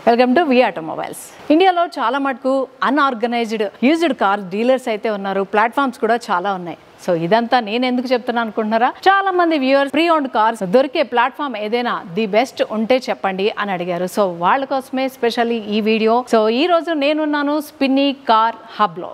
Welcome to V automobiles. ఇండియాలో చాలా మటుకు అన్ఆర్గనైజ్డ్ యూజ్డ్ కార్ డీలర్స్ అయితే ఉన్నారు, ప్లాట్ఫామ్స్ కూడా చాలా ఉన్నాయి. సో ఇదంతా నేను ఎందుకు చెప్తున్నా అనుకుంటున్నారా, చాలా మంది వ్యూవర్స్ ప్రీ ఓన్డ్ కార్స్ దొరికే ప్లాట్ఫామ్ ఏదైనా ది బెస్ట్ ఉంటే చెప్పండి అని అడిగారు. సో వాళ్ళ కోసమే స్పెషల్లీ ఈ వీడియో. సో ఈ రోజు నేనున్నాను స్పిన్నీ కార్ హబ్ లో.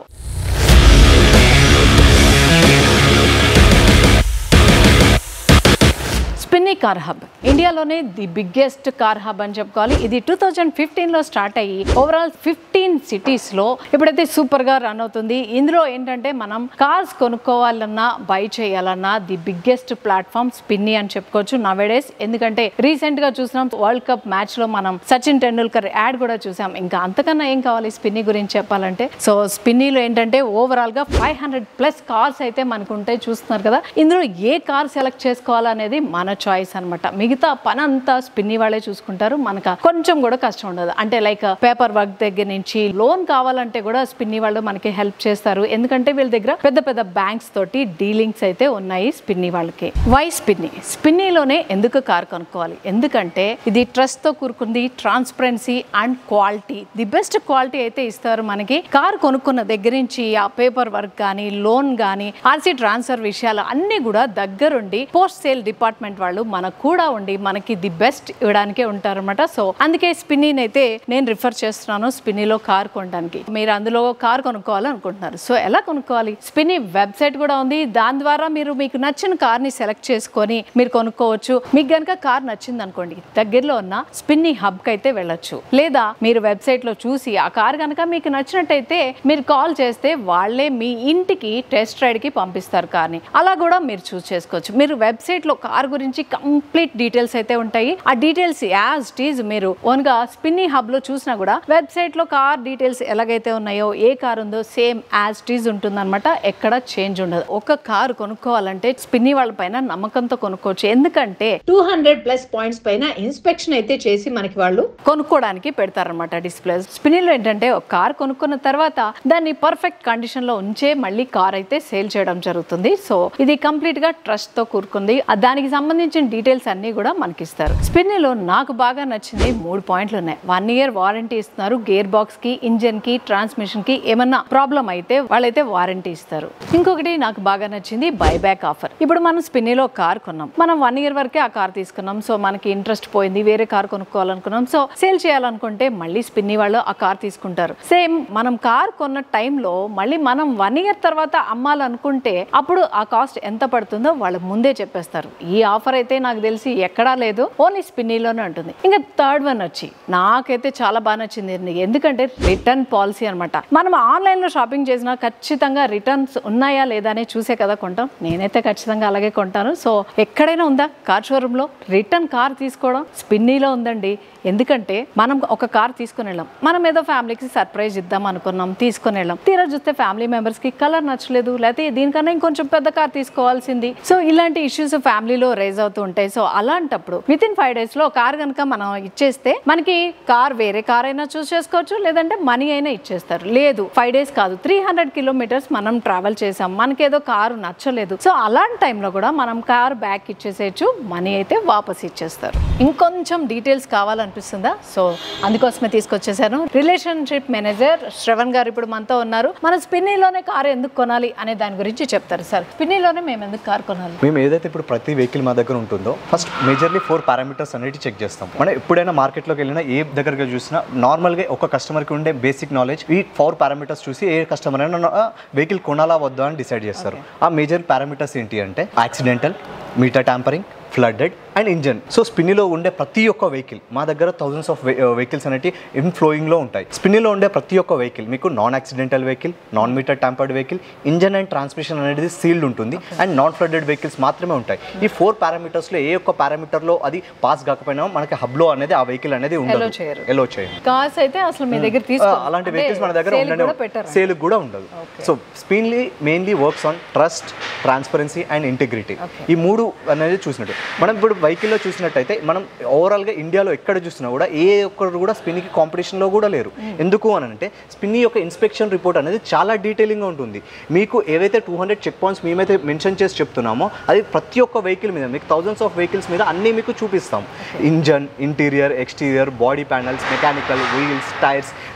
స్పిన్నీ కార్ హబ్ ఇండియాలోనే ది బిగ్గెస్ట్ కార్ హబ్ అని చెప్పుకోవాలి. ఇది 2015లో స్టార్ట్ అయ్యి ఓవరాల్ 15 సిటీస్లో ఇప్పుడైతే సూపర్గా రన్ అవుతుంది. ఇందులో ఏంటంటే మనం కార్స్ కొనుక్కోవాలన్నా బై చేయాలన్నా ది బిగ్గెస్ట్ ప్లాట్ఫామ్ స్పిన్నీ అని చెప్పుకోవచ్చు నవేడేస్. ఎందుకంటే రీసెంట్గా చూసినాం వరల్డ్ కప్ మ్యాచ్లో మనం సచిన్ టెండూల్కర్ యాడ్ కూడా చూసాం. ఇంకా అంతకన్నా ఏం కావాలి స్పిన్నీ గురించి చెప్పాలంటే. సో స్పిన్నీలో ఏంటంటే ఓవరాల్గా 500+ కార్స్ అయితే మనకు ఉంటాయి, చూస్తున్నారు కదా. ఇందులో ఏ కార్ సెలెక్ట్ చేసుకోవాలనేది మన చాయిస్ అనమాట. మిగతా పని అంతా స్పిన్నీ వాళ్ళే చూసుకుంటారు, మనకు కొంచెం కూడా కష్టం ఉండదు. అంటే లైక్ పేపర్ వర్క్ దగ్గర నుంచి లోన్ కావాలంటే కూడా స్పిన్నీ వాళ్ళు మనకి హెల్ప్ చేస్తారు. ఎందుకంటే వీళ్ళ దగ్గర పెద్ద పెద్ద బ్యాంక్స్ తోటి డీలింగ్స్ అయితే ఉన్నాయి స్పిన్నీ వాళ్ళకి. Why spiny? స్పిన్నీలోనే ఎందుకు కార్ కొనుక్కోవాలి? ఎందుకంటే ఇది ట్రస్ట్ తో కూరుకుంది, transparency and quality, the best quality అయితే ఇస్తారు మనకి. కార్ కొనుక్కున్న దగ్గర నుంచి ఆ పేపర్ వర్క్ కానీ, లోన్ కానీ, ఆర్సీ ట్రాన్స్ఫర్ విషయాలు అన్ని కూడా దగ్గరుండి పోస్ట్ సేల్ డిపార్ట్మెంట్ వాళ్ళు మనకు కూడా ఉండి మనకి ది బెస్ట్ ఇవ్వడానికే ఉంటారన్నమాట. సో అందుకే స్పిన్నీని అయితే నేను రిఫర్ చేస్తున్నాను స్పిన్నీలో కార్ కొనడానికి. మీరు అందులో కార్ కొనుక్కోవాలనుకుంటున్నారు, సో ఎలా కొనుక్కోవాలి? స్పిన్నీ వెబ్సైట్ కూడా ఉంది, దాని ద్వారా మీరు మీకు నచ్చిన కార్ ని సెలెక్ట్ చేసుకొని మీరు కొనుక్కోవచ్చు. మీకు గనక కార్ నచ్చింది అనుకోండి, దగ్గరలో ఉన్న స్పిన్నీ హబ్ కి అయితే వెళ్ళొచ్చు. లేదా మీరు వెబ్సైట్ లో చూసి ఆ కార్ కనుక మీకు నచ్చినట్టయితే మీరు కాల్ చేస్తే వాళ్ళే మీ ఇంటికి టెస్ట్ రైడ్ కి పంపిస్తారు కార్ని. అలా కూడా మీరు చూస్ చేసుకోవచ్చు. మీరు వెబ్సైట్ లో కార్ గురించి కంప్లీట్ డీటెయిల్స్ అయితే ఉంటాయి. ఆ డీటెయిల్స్ యాజ్ ఇట్ ఈజ్ మీరు ఓన్ గా స్పిన్నీ హబ్ లో చూసినా కూడా వెబ్సైట్ లో కార్ డీటెయిల్స్ ఎలాగైతే ఉన్నాయో, ఏ కార్ ఉందో సేమ్ యాజ్ ఇట్ ఈజ్ ఉంటుంది అనమాట. ఎక్కడ చేంజ్ ఉండదు. ఒక కార్ కొనుక్కోవాలంటే స్పిన్నీ వాళ్ళ పైన నమ్మకంతో కొనుక్కోవచ్చు. ఎందుకంటే 200+ పాయింట్స్ పైన ఇన్స్పెక్షన్ అయితే చేసి మనకి వాళ్ళు కొనుక్కోవడానికి పెడతారనమాట డిస్ప్లే. స్పిన్నీలో ఏంటంటే ఒక కార్ కొనుక్కున్న తర్వాత దాన్ని పర్ఫెక్ట్ కండిషన్ లో ఉంచే మళ్ళీ కార్ అయితే సేల్ చేయడం జరుగుతుంది. సో ఇది కంప్లీట్ గా ట్రస్ట్ తో కూరుకుంది. దానికి సంబంధించిన డీటెయిల్స్ అన్ని కూడా మనకి ఇస్తారు. స్పిన్నీలో నాకు బాగా నచ్చింది 3 పాయింట్లు ఉన్నాయి. 1 year వారంటీ ఇస్తున్నారు. గేర్ బాక్స్ కి, ఇంజన్ కి, ట్రాన్స్మిషన్ కి ఏమన్నా ప్రాబ్లం అయితే వాళ్ళైతే వారంటీ ఇస్తారు. ఇంకొకటి నాకు బాగా నచ్చింది బైబ్యాక్ ఆఫర్. ఇప్పుడు మనం స్పిన్నీలో కార్ కొన్నాం, మనం 1 year వరకే ఆ కార్ తీసుకున్నాం. సో మనకి ఇంట్రెస్ట్ పోయింది, వేరే కార్ కొనుక్కోవాలనుకున్నాం. సో సేల్ చేయాలనుకుంటే మళ్ళీ స్పిన్నీ వాళ్ళు ఆ కార్ తీసుకుంటారు. సేమ్ మనం కార్ కొన్న టైంలో మళ్ళీ మనం 1 year తర్వాత అమ్మాలనుకుంటే అప్పుడు ఆ కాస్ట్ ఎంత పడుతుందో వాళ్ళు ముందే చెప్పేస్తారు. ఈ ఆఫర్ అయితే నాకు తెలిసి ఎక్కడా లేదు, ఓన్లీ స్పిన్నీలోనే ఉంటుంది. ఇంకా థర్డ్ వన్ వచ్చి నాకైతే చాలా బాగా నచ్చింది. ఎందుకంటే రిటర్న్ పాలసీ అనమాట. మనం ఆన్లైన్ లో షాపింగ్ చేసినా ఖచ్చితంగా రిటర్న్స్ ఉన్నాయా లేదా అని చూసే కదా కొంటాం. నేనైతే ఖచ్చితంగా అలాగే కొంటాను. సో ఎక్కడైనా ఉందా కార్ షోరూమ్ లో రిటర్న్ కార్ తీసుకోవడం? స్పిన్నీలో ఉందండి. ఎందుకంటే మనం ఒక కార్ తీసుకుని వెళ్ళాం, మనం ఏదో ఫ్యామిలీకి సర్ప్రైజ్ ఇద్దాం అనుకున్నాం, తీసుకుని వెళ్ళాం. తీరా చూస్తే ఫ్యామిలీ మెంబర్స్ కి కలర్ నచ్చలేదు, లేకపోతే దీనికన్నా ఇంకొంచెం పెద్ద కార్ తీసుకోవాల్సింది. సో ఇలాంటి ఇష్యూస్ ఫ్యామిలీలో రేజ్ అవుతూ ఉంటాయి. సో అలాంటప్పుడు విత్ ఇన్ 5 days లో కార్ కనుక మనం ఇచ్చేస్తే మనకి కార్ వేరే కార్ అయినా చూస్ చేసుకోవచ్చు, లేదంటే మనీ అయినా ఇచ్చేస్తారు. లేదు 5 days కాదు, 300 kilometers మనం ట్రావెల్ చేసాం, మనకేదో కారు నచ్చలేదు. సో అలాంటి టైంలో కూడా మనం కార్ బ్యాక్ ఇచ్చేసేయచ్చు, మనీ అయితే వాపస్ ఇచ్చేస్తారు. ఇంకొంచెం డీటెయిల్స్ కావాలనిపిస్తుందా? సో అందుకోసమే తీసుకొచ్చేసాను. రిలేషన్షిప్ మేనేజర్ శ్రవణ్ గారు ఇప్పుడు మనతో ఉన్నారు. మన స్పిన్నీలోనే కార్ ఎందుకు కొనాలి అనే దాని గురించి చెప్తారు. సార్ స్పిన్నీలోనే మేము ఎందుకు కార్ కొనాలి? మేము ఏదైతే ఇప్పుడు ప్రతి వెహికల్ మా దగ్గర ఉంటుందో ఫస్ట్ మేజర్లీ 4 పారామీటర్స్ అనేది చెక్ చేస్తాం. మనం ఎప్పుడైనా మార్కెట్లోకి వెళ్ళినా ఏ దగ్గరగా చూసినా నార్మల్గా ఒక కస్టమర్కి ఉండే బేసిక్ నాలెడ్జ్ ఈ 4 పారామీటర్స్ చూసి ఏ కస్టమర్ అయినా వెహికల్ కొనాలా వద్దా అని డిసైడ్ చేస్తారు. ఆ మేజర్ పారామీటర్స్ ఏంటి అంటే accidental, meter tampering, flooded and engine. So స్పిన్నీలో ఉండే ప్రతి ఒక్క వెహికల్, మా దగ్గర థౌజండ్స్ ఆఫ్ వెహికల్స్ అనేవి ఇన్ఫ్లోయింగ్లో ఉంటాయి. స్పిన్నీలో ఉండే ప్రతి ఒక్క వెహికల్ మీకు non accidental vehicle, non meter tampered vehicle, engine and transmission అనేది సీల్డ్ ఉంటుంది అండ్ నాన్ ఫ్లడ్డెడ్ వెహికల్స్ మాత్రమే ఉంటాయి. ఈ 4 పారామీటర్స్లో ఏ ఒక్క పారామీటర్లో అది పాస్ కాకపోయినా మనకి హబ్లో అనేది ఆ వెహికల్ అనేది ఉండదు, ఎలో చేయండి. కార్స్ అయితే అసలు మీ దగ్గర అలాంటి వెహికల్స్ మన దగ్గర ఉండనే సేల్ కూడా ఉండదు. So spiny mainly works on trust, transparency and integrity. ఈ 3 అనేది చూసినట్టు మనం ఇప్పుడు వెహికల్లో చూసినట్టయితే మనం ఓవరాల్గా ఇండియాలో ఎక్కడ చూసినా కూడా ఏ ఒక్కరు కూడా స్పిన్కి కాంపిటీషన్లో కూడా లేరు. ఎందుకు అని అంటే స్పిన్ని యొక్క ఇన్స్పెక్షన్ రిపోర్ట్ అనేది చాలా డీటెయిలింగ్గా ఉంటుంది. మీకు ఏవైతే 200 చెక్ పాయింట్స్ మేమైతే మెన్షన్ చేసి చెప్తున్నామో అది ప్రతి ఒక్క వెహికల్ మీద మీకు థౌజండ్స్ ఆఫ్ వెహికల్స్ మీద అన్నీ మీకు చూపిస్తాం. Engine, interior, exterior, body panels, mechanical, wheels,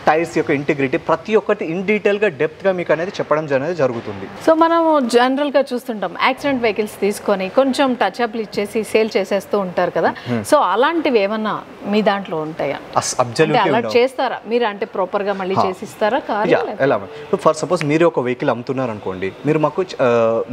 tyres యొక్క ఇంటిగ్రిటీ ప్రతి ఒక్కటి ఇన్ డీటెయిల్గా డెప్త్గా మీకు అనేది చెప్పడం అనేది జరుగుతుంది. సో మనం జనరల్గా చూస్తుంటాం యాక్సిడెంట్ వెహికల్స్ తీసుకొని కొంచెం టచ్అప్లు ఇచ్చేసి సేల్ చేసేస్తూ ఉంటారు కదా. సో అలాంటివి ఏమన్నా మీ దాంట్లో ఉంటాయా? అలా చేస్తారా మీరు? అంటే ప్రాపర్గా మళ్ళీ చేసిస్తారా కారు? ఎలా ఫర్ సపోజ్ మీరు ఒక వెహికల్ అమ్ముతున్నారు అనుకోండి, మీరు మాకు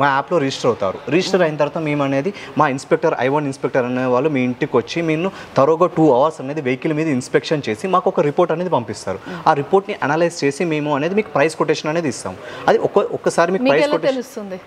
మా యాప్లో రిజిస్టర్ అవుతారు. రిజిస్టర్ అయిన తర్వాత మేము అనేది మా ఇన్స్పెక్టర్ I1 ఇన్స్పెక్టర్ అనే వాళ్ళు మీ ఇంటికి వచ్చి మీరు తరోగా 2 hours అనేది వెహికల్ మీద ఇన్స్పెక్షన్ చేసి మాకు ఒక రిపోర్ట్ అనేది పంపిస్తారు. ఆ రిపోర్ట్ని అనలైజ్ చేసి మేము అనేది మీకు ప్రైస్ కొటేషన్ అనేది ఇస్తాం. అది ఒక్కసారి మీకు ప్రైస్ కొటేషన్ తెలుస్తుంది.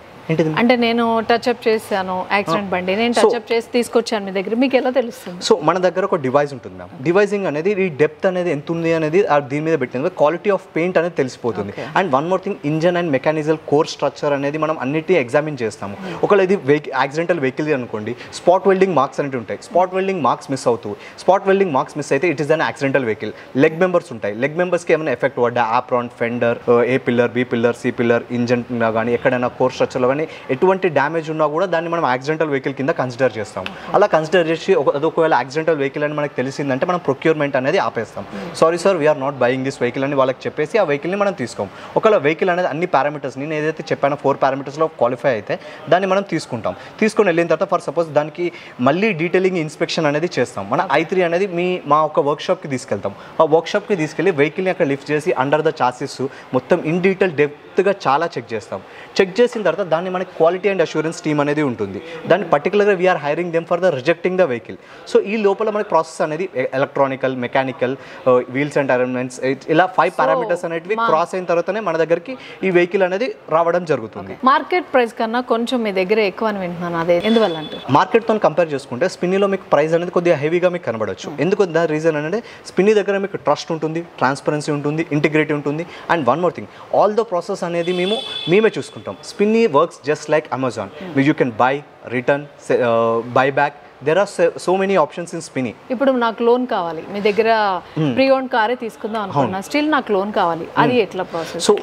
అంటే నేను టచ్అప్ చేశాను యాక్సిడెంట్ బండి, నేను టచ్అప్ చేసి తీసుకొచ్చాను మీ దగ్గర, మీకు ఎలా తెలుస్తుంది? సో మన దగ్గర ఒక డివైస్ ఉంటుంది మ్యామ్. డివైజింగ్ అనేది ఈ డెప్త్ అనేది ఎంత ఉంది అనేది దీని మీద పెట్టింది, క్వాలిటీ ఆఫ్ పెయింట్ అనేది తెలిసిపోతుంది. And one more thing, engine and mechanical core structure అనేది మనం అన్నిటి ఎగ్జామిన్ చేస్తాము. ఒకవేళ ఇది యాక్సిడెంటల్ వెహికల్ అనుకోండి, స్పాట్ వెల్డింగ్ మార్క్స్ అనేవి ఉంటాయి. స్పాట్ వెల్డింగ్ మార్క్స్ మిస్ అవుతాయి. స్పాట్ వెల్డింగ్ మార్క్స్ మిస్ అయితే it is an accidental vehicle. Leg members ఉంటాయి. లెగ్ మెంబర్స్కి ఏమైనా ఎఫెక్ట్ పడ్డా apron, fender, A pillar, B pillar, C pillar, engine కానీ ఎక్కడైనా కోర్ స్ట్రక్చర్లో కానీ ఎటువంటి డ్యామేజ్ ఉన్నా కూడా దాన్ని మనం యాక్సిడెంటల్ వెహికల్ కింద కన్సిడర్ చేస్తాం. అలా కన్సిడర్ చేసి ఒకవేళ యాక్సిడెంటల్ వెహికల్ అని మనకు తెలిసిందంటే మనం ప్రొక్యూర్మెంట్ అనేది ఆపేస్తాం. Sorry sir, we're not buying this vehicle అని వాళ్ళకి చెప్పేసి ఆ వెహికల్ని మనం తీసుకోం. ఒకవేళ వెహికల్ అనేది అన్ని పారామీటర్స్ నేను ఏదైతే చెప్పానో 4 పారామీటర్స్లో క్వాలిఫై అయితే దాన్ని మనం తీసుకుంటాం. తీసుకొని వెళ్ళిన తర్వాత ఫర్ సపోజ్ దానికి మళ్ళీ డీటెయిలింగ్ ఇన్స్పెక్షన్ అనేది చేస్తాం. మన I3 అనేది మా ఒక వర్క్షాప్కి తీసుకెళ్తాం. ఆ వర్క్షాప్కి తీసుకెళ్ళి వెహికల్ని అక్కడ లిఫ్ట్ చేసి అండర్ ద చాసిస్ మొత్తం ఇన్ డీటెయిల్ డెప్త్గా చాలా చెక్ చేస్తాం. చెక్ చేసిన తర్వాత దాన్ని మనకి క్వాలిటీ అండ్ అష్యూరెన్స్ టీమ్ అనేది ఉంటుంది. దాన్ని పర్టికులర్గా we are hiring them for the rejecting the vehicle. So ఈ లోపల మనకి ప్రాసెస్ అనేది electronical, mechanical, wheels and arrangements ఇలా 5 పారామీటర్స్ అనేవి క్రాస్ అయిన తర్వాతనే మన దగ్గరికి ఈ వెహికల్ అనేది రావడం జరుగుతుంది. మార్కెట్ ప్రైస్ కన్నా కొంచెం మీ దగ్గర ఎక్కువ అని వింటున్నాను, అదే ఎందువల్ల అంటే మార్కెట్తో కంపేర్ చేసుకుంటే స్పిన్నీలో మీకు ప్రైస్ అనేది కొద్దిగా హెవీగా మీకు కనబడవచ్చు. ఎందుకు దాని రీజన్ అనేది స్పిన్నీ దగ్గర మీకు ట్రస్ట్ ఉంటుంది, ట్రాన్స్పరెన్సీ ఉంటుంది, ఇంటిగ్రిటీ ఉంటుంది. And one more thing, all the process అనేది మేమే చూసుకుంటాం. Spiny works just like Amazon. You can buy, return, buy back. there are so many options in Spinny. ఇప్పుడు నాకు లోన్ కావాలి, మీ దగ్గర ప్రీ ఓన్ కారే తీసుకుందాం అనుకున్నా, స్టిల్ నాకు లోన్ కావాలి, అది ఎట్లా ప్రాసెస్? సో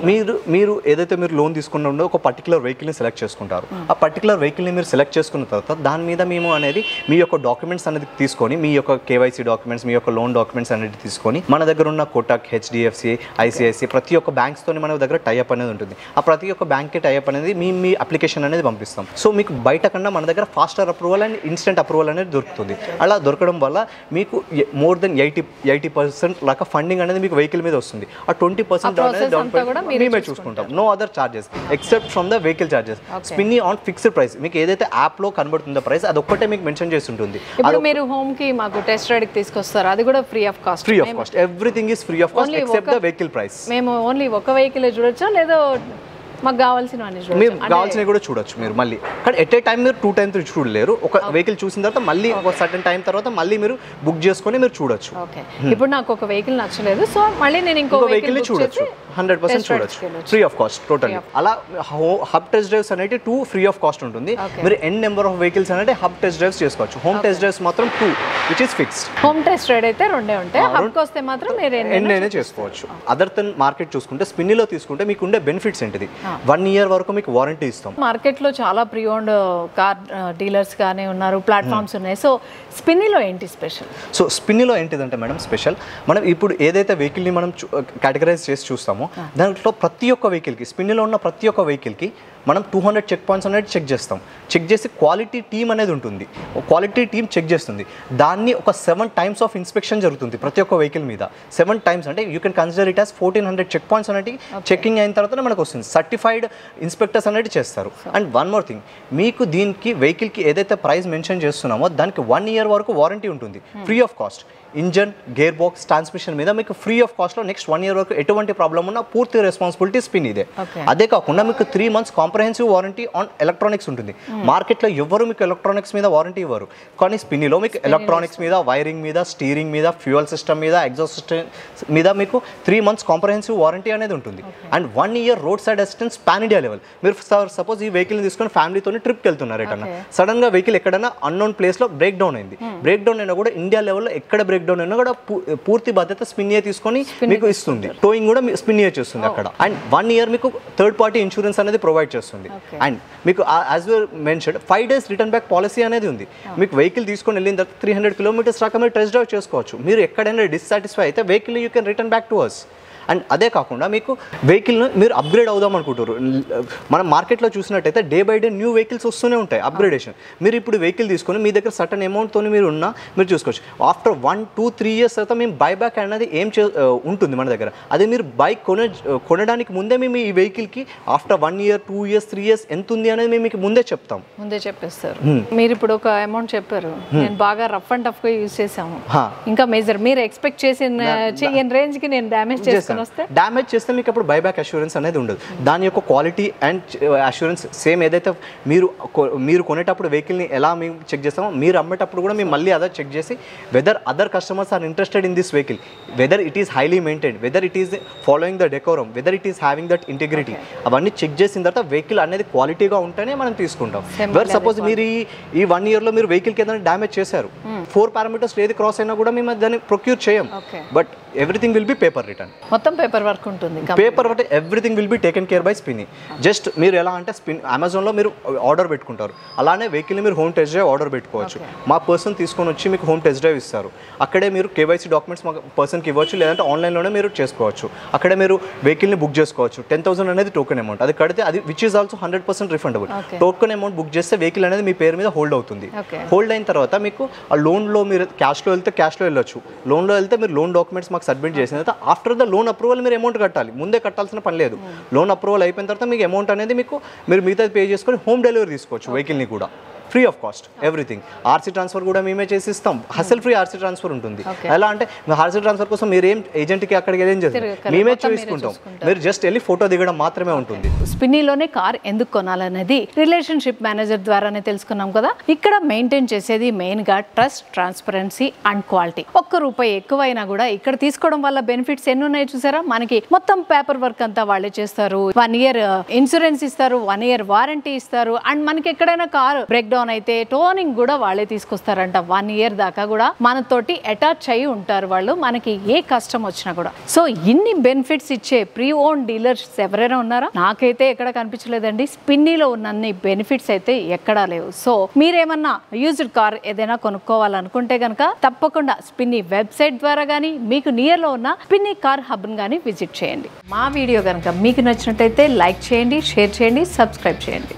మీరు ఏదైతే మీరు లోన్ తీసుకున్నారో ఒక పర్టికులర్ వెహికల్ని సెలెక్ట్ చేసుకుంటారు. ఆ పర్టికులర్ వెహికల్ని మీరు సెలెక్ట్ చేసుకున్న తర్వాత దాని మీద మేము అనేది మీ యొక్క డాక్యుమెంట్స్ అనేది తీసుకొని, మీ యొక్క KYC డాక్యుమెంట్స్, మీ యొక్క లోన్ డాక్యుమెంట్స్ అనేది తీసుకొని మన దగ్గర ఉన్న కోటక్, HDFC, ICICI ప్రతి ఒక్క బ్యాంక్స్తో మన దగ్గర టైఅప్ అనేది ఉంటుంది. ఆ ప్రతి ఒక్క బ్యాంక్కి టైఅప్ అనేది మీ అప్లికేషన్ అనేది పంపిస్తాం. సో మీకు బయట కన్నా మన దగ్గర faster approval and instant approval అనేది దొరుకుతుంది. అలా దొరకడం వల్ల మీకు మోర్ దెన్ 80% లాగా ఫండింగ్ అనేది మీకు వెహికల్ మీద వస్తుంది. ఆ 20% డౌన్ పేమెంట్ మేమే చూసుకుంటాం. No other charges except from the vehicle charges. Spinny on fixed price. మీకు ఏదైతే యాప్లో కనబడుతుందో ప్రైస్ అది ఒక్కటే మీకు మెన్షన్ చేసి ఉంటుంది. ఇప్పుడు మీరు హోమ్ కి మాకు టెస్ట్ రైడ్ కి తీసుకొస్తారు, అది కూడా free of cost? Free of cost. Everything is free of cost except the vehicle price. మేము ఓన్లీ ఒక వెహికల్ చూడొచ్చా లేదా మాకు కావాల్సినవన్నీ చూడొచ్చు? మీరు కావాల్సినవి కూడా చూడొచ్చు. మీరు మళ్ళీ కానీ ఎట్ ఏ టైం మీరు 2 times చూడలేరు. ఒక వెహికల్ చూసిన తర్వాత మళ్ళీ ఒక సర్టన్ టైం తర్వాత మళ్ళీ మీరు బుక్ చేసుకొని మీరు చూడొచ్చు. ఓకే, ఇప్పుడు నాకు ఒక వెహికల్ నచ్చలేదు, సో మళ్ళీ నేను ఇంకో వెహికల్ చూడొచ్చు. 100% చూడొచ్చు, ఫ్రీ ఆఫ్ కాస్ట్ టోటల్. అలా హబ్ టెస్ట్ డ్రైవ్స్ అనేది 2 ఫ్రీ ఆఫ్ కాస్ట్ ఉంటుంది. మీరు ఎన్ నెంబర్ ఆఫ్ వెహికల్స్ అనేది హబ్ టెస్ట్ డ్రైవ్స్ చేసుకోవచ్చు. హోమ్ టెస్ట్ డ్రైవ్స్ మాత్రం 2 which is fixed. Home test ride అయితే 2 ఉంటాయి, హబ్ కి వస్తే మాత్రం మీరు ఎన్నైనా చేసుకోవచ్చు. అదర్ దెన్ మార్కెట్ చూసుకుంటే స్పిన్నీలో తీసుకుంటే మీకు ఉండే బెనిఫిట్స్ ఏంటిది? 1 year వరకు మీకు వారంటీ ఇస్తాం. మార్కెట్ లో చాలా ప్రీ ఓన్డ్ కార్ డీలర్స్ గానే ఉన్నారు, ప్లాట్ఫామ్స్ ఉన్నాయి. సో స్పిన్నీలో ఏంటి స్పెషల్? సో స్పిన్నీలో ఏంటిదంటే మేడం స్పెషల్, మనం ఇప్పుడు ఏదైతే వెహికల్ని మనం కేటగరైజ్ చేసి చూస్తామో దాంట్లో ప్రతి ఒక్క వెహికల్కి, స్పిన్నీలో ఉన్న ప్రతి ఒక్క వెహికల్కి మనం 200 చెక్ పాయింట్స్ అనేది చెక్ చేస్తాం. చెక్ చేసి క్వాలిటీ టీమ్ అనేది ఉంటుంది. క్వాలిటీ టీమ్ చెక్ చేస్తుంది. దాన్ని ఒక 7 times ఆఫ్ ఇన్స్పెక్షన్ జరుగుతుంది ప్రతి ఒక్క వెహికల్ మీద. 7 times అంటే you can consider it as 1400 check points అనేది చెకింగ్ అయిన తర్వాత మనకు వస్తుంది. సర్టిఫైడ్ ఇన్స్పెక్టర్స్ అనేది చేస్తారు. అండ్ వన్ మోర్ థింగ్, మీకు దీనికి వెహికల్కి ఏదైతే ప్రైస్ మెన్షన్ చేస్తున్నామో దానికి 1 year వరకు వారంటీ ఉంటుంది, free of cost. Engine, gear box, transmission మీద మీకు ఫ్రీ ఆఫ్ కాస్ట్లో నెక్స్ట్ 1 year వరకు ఎటువంటి ప్రాబ్లం ఉన్నా పూర్తి రెస్పాన్సిబిలిటీ స్పిన్ ఇదే. అదే కాకుండా మీకు 3 months compromise comprehensive warranty on electronics ఉంటుంది. మార్కెట్లో ఎవరు మీకు ఎలక్ట్రానిక్స్ మీద వారంటీ ఇవ్వరు, కానీ స్పిన్నీలో మీకు ఎలక్ట్రానిక్స్ మీద, వైరింగ్ మీద, స్టీరింగ్ మీద, ఫ్యూయల్ సిస్టమ్ మీద, ఎగ్జాస్ట్ సిస్టమ్ మీద మీకు 3 months కాంప్రహెన్సివ్ వారంటీ అనేది ఉంటుంది. And 1 year road side assistance pan India level. మీరు సపోజ్ ఈ వెహికల్ తీసుకొని ఫ్యామిలీతో ట్రిప్కి వెళ్తున్నారు ఎటన్నా, సడన్ గా వెహికల్ ఎక్కడైనా అన్నోన్ ప్లేస్ లో బ్రేక్ డౌన్ అయింది, బ్రేక్ డౌన్ అయినా కూడా ఇండియా లెవెల్లో ఎక్కడ బ్రేక్ డౌన్ అయినా కూడా పూర్తి బాధ్యత స్పిన్నియా తీసుకొని మీకు ఇస్తుంది. టోయింగ్ కూడా స్పిన్నియా చేస్తుంది అక్కడ. అండ్ 1 year మీకు థర్డ్ పార్టీ ఇన్సూరెన్స్ అనేది ప్రొవైడ్ చేస్తుంది. అండ్ మీకు as well mention 5 days return back policy అనేది ఉంది. మీకు వెహికల్ తీసుకొని వెళ్ళిన తర్వాత 300 kilometers దాకా మీరు టెస్ట్ డ్రైవ్ చేసుకోవచ్చు. మీరు ఎక్కడైనా డిస్సాటిస్ఫై అయితే vehicle you can return back to us. And అదే కాకుండా మీకు వెహికల్ను మీరు అప్గ్రేడ్ అవుదాం అనుకుంటారు. మనం మార్కెట్లో చూసినట్టయితే day by day new vehicles వస్తూనే ఉంటాయి, అప్గ్రేడేషన్. మీరు ఇప్పుడు వెహికల్ తీసుకొని మీ దగ్గర సర్టన్ అమౌంట్తో మీరు మీరు చూసుకోవచ్చు. ఆఫ్టర్ 1-2-3 years తర్వాత మేము బైబ్యాక్ అనేది ఉంటుంది మన దగ్గర. అదే మీరు బైక్ కొనడానికి ముందే మేము ఈ వెహికల్కి ఆఫ్టర్ 1 year, 2 years, 3 years ఎంత ఉంది అనేది మేము మీకు ముందే చెప్తాం. ముందే చెప్పేస్తారు. మీరు ఇప్పుడు ఒక అమౌంట్ చెప్పారు, నేను బాగా రఫ్ అండ్ టఫ్గా యూజ్ చేసాము, ఇంకా మేజర్ మీరు ఎక్స్పెక్ట్ చేసిన రేంజ్కి నేను డ్యామేజ్ చేసుకుని డ్యామేజ్ చేస్తే మీకు అప్పుడు బైబ్యాక్ అష్యూరెన్స్ అనేది ఉండదు. దాని యొక్క క్వాలిటీ అండ్ అష్యూరెన్స్ సేమ్ ఏదైతే మీరు కొనేటప్పుడు వెహికల్ని ఎలా మేము చెక్ చేస్తామో, మీరు అమ్మేటప్పుడు కూడా మేము మళ్ళీ అదే చెక్ చేసి whether other customers are interested in this vehicle, whether it is highly maintained, whether it is following the decorum, whether it is having that integrity, అవన్నీ చెక్ చేసిన తర్వాత వెహికల్ అనేది క్వాలిటీగా ఉంటేనే మనం తీసుకుంటాం. వెర్ సపోజ్ మీరు ఈ 1 yearలో మీరు వెహికల్కి ఏదైనా డ్యామేజ్ చేశారు, 4 parameters ఏది క్రాస్ అయినా కూడా మేము దాన్ని ప్రొక్యూర్ చేయం. But everything will be paper return, మొత్తం పేపర్ వర్క్ ఉంటుంది. Paper work everything will be taken care by Spinny. Just మీరు ఎలా అంటే అమెజాన్లో మీరు ఆర్డర్ పెట్టుకుంటారు, అలానే వెహికల్ని మీరు హోమ్ టెస్ట్ డ్రైవ్ ఆర్డర్ పెట్టుకోవచ్చు. మా పర్సన్ తీసుకొని వచ్చి మీకు హోమ్ టెస్ట్ డ్రైవ్ ఇస్తారు. అక్కడే మీరు కేవైసీ డాక్యుమెంట్స్ మా పర్సన్కి ఇవ్వచ్చు, లేదంటే ఆన్లైన్లోనే మీరు చేసుకోవచ్చు. అక్కడే మీరు వెహికల్ని బుక్ చేసుకోవచ్చు. 10,000 అనేది టోకెన్ అమౌంట్, అది కడితే అది which is also 100% refundable. Token amount book చేస్తే వెహికల్ అనేది మీ పేరు మీద హోల్డ్ అవుతుంది. హోల్డ్ అయిన తర్వాత మీకు ఆ లోన్లో మీరు క్యాష్లో వెళ్తే క్యాష్లో వెళ్ళొచ్చు, లోన్లో వెళ్తే మీరు లోన్ డాక్యుమెంట్స్ మాకు సబ్మిట్ చేసిన తర్వాత ఆఫ్టర్ ద లోన్ అప్రూవల్ మీరు అమౌంట్ కట్టాలి. ముందే కట్టాల్సిన పని లేదు. లోన్ అప్రూవల్ అయిపోయిన తర్వాత మీకు అమౌంట్ అనేది మీరు మిగతా పే చేసుకొని హోమ్ డెలివరీ తీసుకోవచ్చు వెహికల్ని కూడా free of cost everything. RC transfer కూడా మేమే చేసి ఇస్తాం. హసల్ ఫ్రీ ఆర్సీ ట్రాన్స్ఫర్ ఉంటుంది. ఎలా అంటే ఆర్సీ ట్రాన్స్ఫర్ కోసం మీరు ఏం ఏజెంట్కి అక్కడికి ఏం చేస్తారు, మేమే చూసుకుంటాం. మీరు జస్ట్ వెళ్ళి ఫోటో దిగడం మాత్రమే ఉంటుంది. స్పిన్నీలోనే కార్ ఎందుకు కొనాలనేది రిలేషన్షిప్ మేనేజర్ ద్వారానే తెలుసుకున్నాం కదా. ఇక్కడ మెయింటైన్ చేసేది మెయిన్గా ట్రస్ట్, ట్రాన్స్పరెన్సీ అండ్ క్వాలిటీ. ₹1 ఎక్కువైనా కూడా ఇక్కడ తీసుకోవడం వల్ల బెనిఫిట్స్ ఎన్ని ఉన్నాయో చూసారా. మనకి మొత్తం పేపర్ వర్క్ అంతా వాళ్ళే చేస్తారు, 1 year ఇన్సూరెన్స్ ఇస్తారు, 1 year వారంటీ ఇస్తారు. అండ్ మనకి ఎక్కడైనా కార్ బ్రేక్ అయితే టోనింగ్ కూడా వాళ్ళే తీసుకొస్తారంట. 1 year దాకా కూడా మనతోటి అటాచ్ అయి ఉంటారు వాళ్ళు, మనకి ఏ కష్టం వచ్చినా కూడా. సో ఇన్ని బెనిఫిట్స్ ఇచ్చే ప్రీ ఓన్ డీలర్స్ ఎవరైనా ఉన్నారా? నాకైతే ఎక్కడ కనిపించలేదండి. స్పిన్నీలో ఉన్నన్ని బెనిఫిట్స్ అయితే ఎక్కడా లేవు. సో మీరేమన్నా యూజ్డ్ కార్ ఏదైనా కొనుక్కోవాలనుకుంటే కనుక తప్పకుండా స్పిన్నీ వెబ్సైట్ ద్వారా కానీ మీకు నియర్ లో ఉన్న స్పిన్నీ కార్ హబ్ కానీ విజిట్ చేయండి. మా వీడియో కనుక మీకు నచ్చినట్టయితే లైక్ చేయండి, షేర్ చేయండి, సబ్స్క్రైబ్ చేయండి.